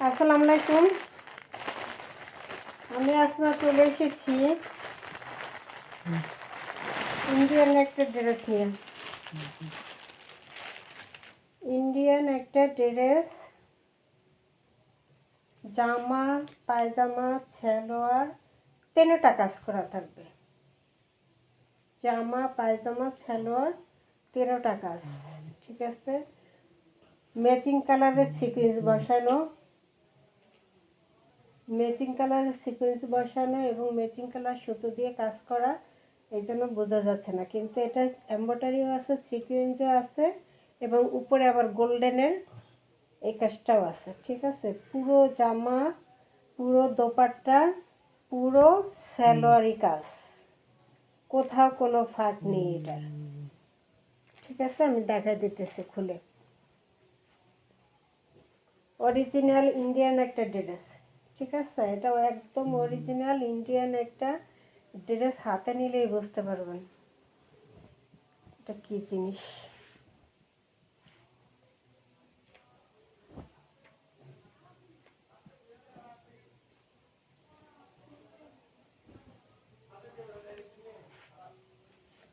আসসালামু আলাইকুম। আমি আজকে চলে এসেছি ইন্ডিয়ান একটা ড্রেস নিয়ে। ইন্ডিয়ান একটা ড্রেস, জামা, পায়জামা, সালোয়ার, তিনটা কাজ করা থাকবে। জামা, পায়জামা, সালোয়ার, তিনটা কাজ, ঠিক আছে। ম্যাচিং কালারের সিকোয়েন্স বসানো, এবং ম্যাচিং কালার সুতো দিয়ে কাজ করা। এই জন্য বোঝা যাচ্ছে না, কিন্তু এটা এমব্রয়ডারিও আছে, সিকোয়েন্সও আছে, এবং উপরে আবার গোল্ডেনের এই কাজটাও আছে, ঠিক আছে। পুরো জামা, পুরো দোপাট্টা, পুরো সালোয়ারি কাজ, কোথাও কোনো ফাঁক নেই এটার, ঠিক আছে। আমি দেখাই দিতেছি খুলে। অরিজিনাল ইন্ডিয়ান একটা ড্রেস, ঠিক আছে। এটাও একদম অরিজিনাল ইন্ডিয়ান একটা ড্রেস। হাতে নিলেই বুঝতে পারবেন এটা কি জিনিস।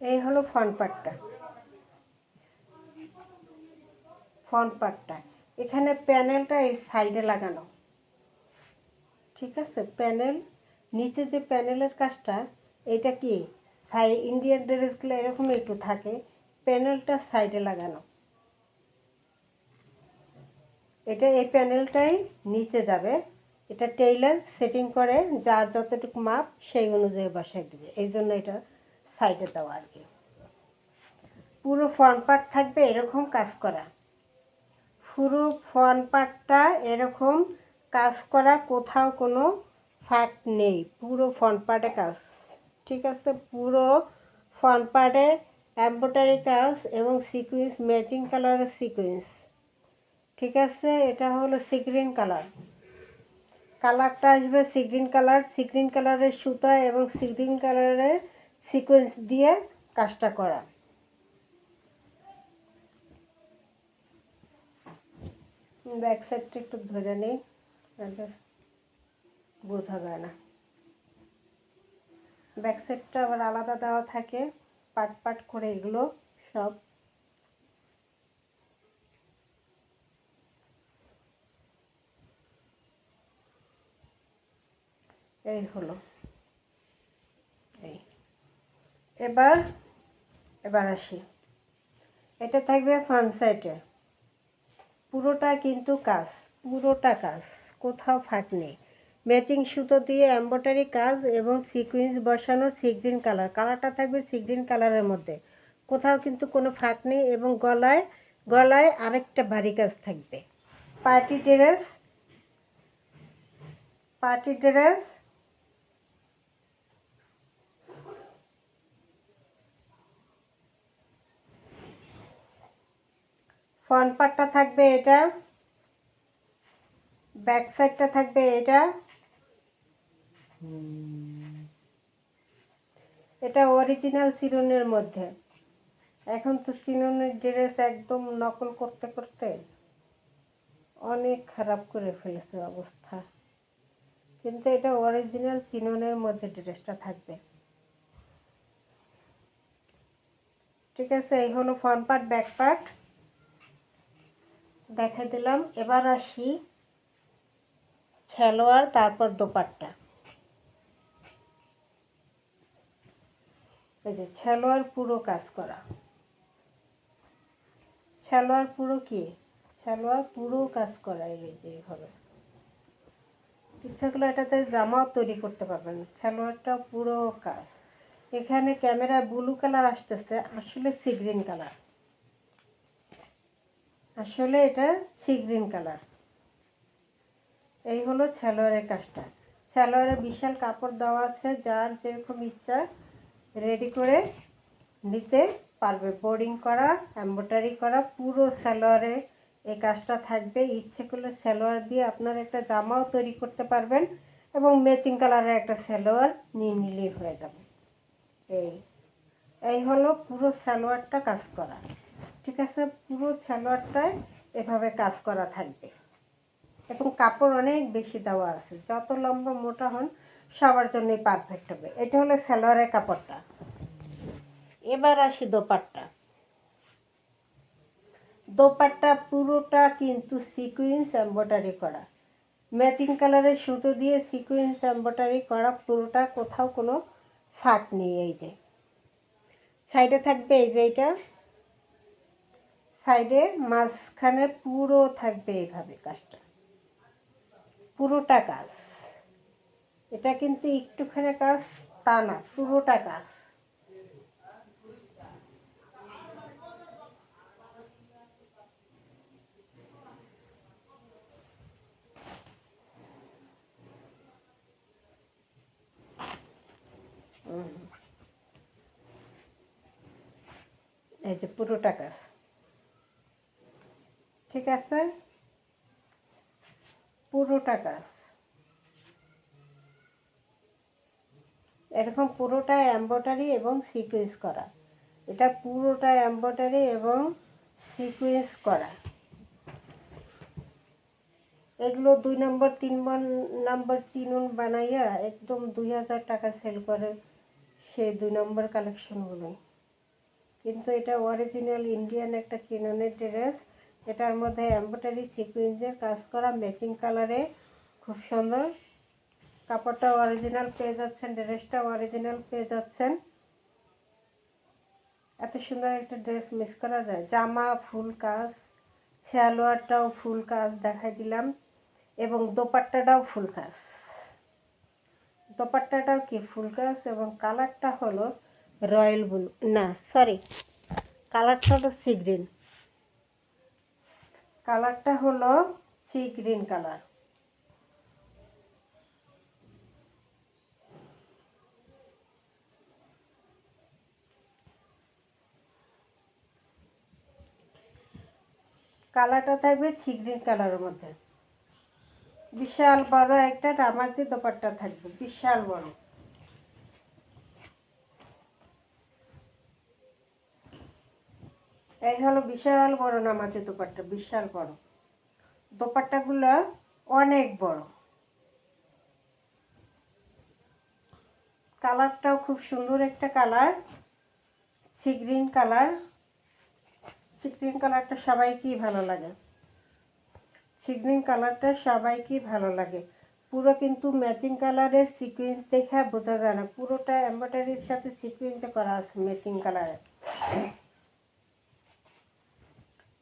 এই হলো ফ্রন্ট পার্টটা। এখানে প্যানেলটা এই সাইডে লাগানো, ঠিক আছে। প্যানেল নিচে যে প্যানেলের কাজটা, এটা কি ইন্ডিয়ান ড্রেসগুলো এরকম একটু থাকে, প্যানেলটা সাইডে লাগানো। এটা এই প্যানেলটাই নিচে যাবে। এটা টেইলার সেটিং করে, যার যতটুকু মাপ সেই অনুযায়ী বসাই দেবে, এই জন্য এটা সাইডে দেওয়া আর কি। পুরো ফ্রন্ট পার্ট থাকবে এরকম কাজ করা, পুরো ফ্রন্ট পার্টটা এরকম কাজ করা, কোথাও কোনো ফাঁক নেই, পুরো ফ্রন্ট পার্টে কাজ, ঠিক আছে। পুরো ফ্রন্ট পার্টে এমব্রয়ডারি কাজ এবং সিকোয়েন্স, ম্যাচিং কালারের সিকোয়েন্স, ঠিক আছে। এটা হলো সিগ্রিন কালারটা আসবে সিগ্রিন কালারের সুতা এবং সিগ্রিন কালারের সিকোয়েন্স দিয়ে কাজটা করা। ব্যাক সাইডটা একটু ধরে নেই, বোঝা যায় না। ব্যাক সাইডটা আবার আলাদা দেওয়া থাকে, পাট করে এগুলো সব। এই হলো এই। এবার আসি, এটা থাকবে ফ্রন্ট সাইডে। পুরোটা কিন্তু কাজ, কোথাও ফাঁক নেই। ম্যাচিং সুতো দিয়ে এমব্রয়ডারি কাজ এবং সিকোয়েন্স বসানো, কালারটা থাকবে সিগ্রিন কালারের মধ্যে, কোথাও কিন্তু কোনো ফাঁক নেই। এবং গলায় আরেকটা ভারী কাজ থাকবে। পার্টি ড্রেস ফ্রন্ট পার্টটা থাকবে এটা, ব্যাক সাইডটা থাকবে এটা। এটা অরিজিনাল চিরুনের মধ্যে। এখন তো চিরুনের ড্রেস একদম নকল করতে করতে অনেক খারাপ করে ফেলেছে অবস্থা, কিন্তু এটা অরিজিনাল চিরুনের মধ্যে ড্রেসটা থাকবে, ঠিক আছে। এই হলো ফ্রন্ট পার্ট, ব্যাক পার্ট দেখাই দিলাম। এবার আসি সালোয়ার, তারপর দোপাট্টা। এই যে সালোয়ার পুরো কাজ করা, সালোয়ার পুরো কাজ করা। এই যে এইভাবে ইচ্ছা করলে এটাতে জামাও তৈরি করতে পারবেন। সালোয়ারটা পুরো কাজ। এখানে ক্যামেরা ব্লু কালার আসতেছে, আসলে এটা সিগ্রিন কালার। এই হলো সালোয়ারের কাজটা। সালোয়ারে বিশাল কাপড় দেওয়া আছে, যার যেরকম ইচ্ছা রেডি করে নিতে পারবে। বোর্ডিং করা, এমব্রয়ডারি করা, পুরো সালোয়ারে এই কাজটা থাকবে। ইচ্ছে করলে সালোয়ার দিয়ে আপনার একটা জামাও তৈরি করতে পারবেন, এবং ম্যাচিং কালারের একটা সালোয়ার নিয়ে নিলেই হয়ে যাবে। এই হলো পুরো সালোয়ারটা কাজ করা, ঠিক আছে। পুরো সালোয়ারটায় এভাবে কাজ করা থাকবে। এবং কাপড় অনেক বেশি দেওয়া আছে, যত লম্বা মোটা হন সবার জন্যই পারফেক্ট হবে। এটা হলো সালোয়ারের কাপড়টা। এবার আসি দোপাট্টা। দোপাট্টা পুরোটা কিন্তু সিকুয়েন্স এমব্রয়ডারি করা, ম্যাচিং কালারের সুতো দিয়ে সিকুয়েন্স এমব্রয়ডারি করা পুরোটা, কোথাও কোনো ফাঁক নেই। এই যে সাইডে থাকবে, এই যে এটা সাইডে মাঝখানে পুরো থাকবে এইভাবে কাজটা, পুরোটা কাজ। এটা কিন্তু একটুখানি কাজ তা না, পুরোটা কাজ। এই যে পুরোটা কাজ, ঠিক আছে, পুরোটা কাজ এরকম পুরোটা এমব্রয়ডারি এবং সিকোয়েন্স করা। এটা পুরোটা এমব্রয়ডারি এবং সিকোয়েন্স করা। এগুলো 2 নম্বর 3 নম্বর চিনুন বানাইয়া একদম 2000 টাকা সেল করে সেই 2 নম্বর কালেকশনগুলোই। কিন্তু এটা অরিজিনাল ইন্ডিয়ান একটা চিননের ড্রেস। এটার মধ্যে এমব্রয়ডারি সিকোয়েন্সের কাজ করা, ম্যাচিং কালারে, খুব সুন্দর। কাপড়টা অরিজিনাল পেয়ে যাচ্ছেন, ড্রেসটা অরিজিনাল পেয়ে যাচ্ছেন। এত সুন্দর একটা ড্রেস মিস করা যায়? জামা ফুল কাজ, সালোয়ারটাও ফুল কাজ দেখাই দিলাম, এবং দোপাট্টাটাও ফুল কাজ। দোপাট্টাটাও কি ফুল কাজ, এবং কালারটা হলো রয়্যাল ব্লু, না সরি, কালারটা হলো সি গ্রিন। কালারটা হলো সি গ্রিন কালার। কালারটা থাকবে সি গ্রিন কালারের মধ্যে। বিশাল বড় একটা নামাজি দোপাট্টা থাকবে, বিশাল বড়। এই হলো বিশাল বড় নামাজি দোপাট্টা, বিশাল বড়। দোপাট্টাগুলো অনেক বড়। কালারটাও খুব সুন্দর একটা colour, sea green colour. Sea green কালারটা সবাইকেই ভালো লাগে, সি গ্রিন কালারটা সবাইকেই ভালো লাগে। পুরো কিন্তু ম্যাচিং কালারের সিকোয়েন্স দেখে বোঝা যায় না, পুরোটা এমব্রয়ডারির সাথে সিকোয়েন্সে করা আছে ম্যাচিং কালারে।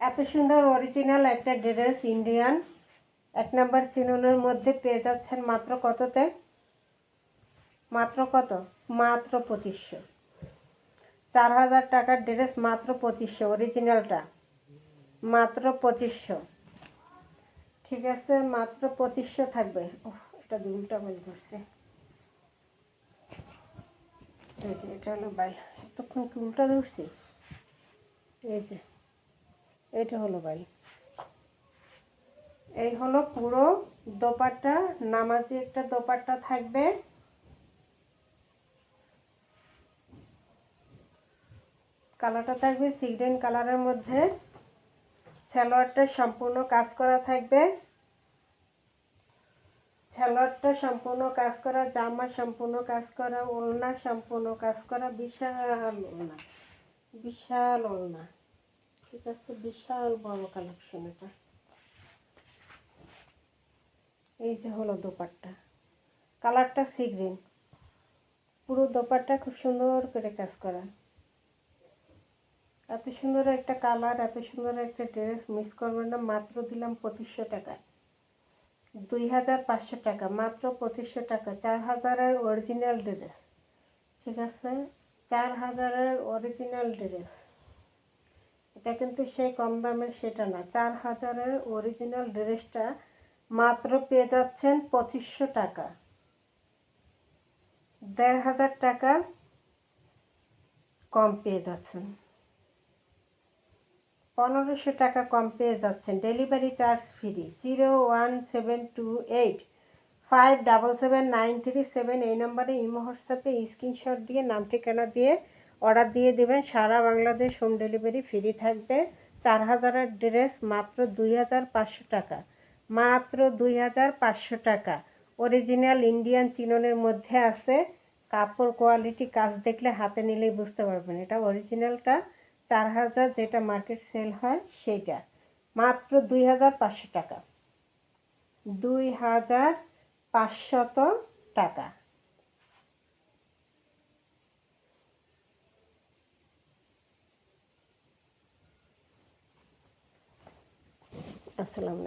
এত সুন্দর অরিজিনাল একটা ড্রেস ইন্ডিয়ান 1 নম্বর চিননের মধ্যে পেয়ে যাচ্ছেন মাত্র কততে? মাত্র কত? মাত্র 2500। 4000 টাকার ড্রেস মাত্র 2500, অরিজিনালটা মাত্র 2500। ঠিক আছে, মাত্র 2500 থাকবে। এটা দুলটা বের করছে, এই যে এটা হলো বাই, এতক্ষণ কি উল্টা ধরছি? এই যে এটা হলো বাই। এই হলো পুরো দোপাট্টা, নামাজি একটা দোপাট্টা থাকবে। কালারটা থাকবে সি গ্রিন কালারের মধ্যে। সালোয়ারটা সম্পূর্ণ কাজ করা থাকবে, সালোয়ারটা সম্পূর্ণ কাজ করা, জামা সম্পূর্ণ কাজ করা, ওড়না সম্পূর্ণ কাজ করা, বিশাল ওড়না, বিশাল ওড়না। ঠিক আছে, বিশাল বড় কালেকশন এটা। এই যে হলো দোপাট্টা, কালারটা সি গ্রিন, পুরো দোপাট্টা খুব সুন্দর করে কাজ করা। এত সুন্দর একটা কালার, এত সুন্দর একটা ড্রেস মিস করবেন না। মাত্র দিলাম 2500 টাকায়, 2500 টাকা, মাত্র 2500 টাকা। 4000-এর অরিজিনাল ড্রেস, ঠিক আছে, 4000-এর অরিজিনাল ড্রেস। এটা কিন্তু সেই কম দামের সেটা না, 4000-এর অরিজিনাল ড্রেসটা মাত্র পেয়ে যাচ্ছেন 2500 টাকা। 1500 টাকা কম পেয়ে যাচ্ছেন, 1500 টাকা কম পেয়ে যাচ্ছেন। Delivery charge free. 01728577937 এই নম্বরে ইমো হোয়াটসঅ্যাপে স্ক্রিনশট দিয়ে নাম ঠিকানা দিয়ে অর্ডার দিয়ে দেবেন। সারা বাংলাদেশ হোম ডেলিভারি ফ্রি থাকবে। 4000-এর ড্রেস মাত্র 2500 টাকা, মাত্র 2500 টাকা। অরিজিনাল ইন্ডিয়ান চিননের মধ্যে আছে। কাপড় কোয়ালিটি কাজ দেখলে হাতে নিলেই বুঝতে পারবেন। এটা অরিজিনালটা 4000, যেটা মার্কেট সেল হয় সেইটা মাত্র 2500 টাকা। 2500 টাকা। আসসালামু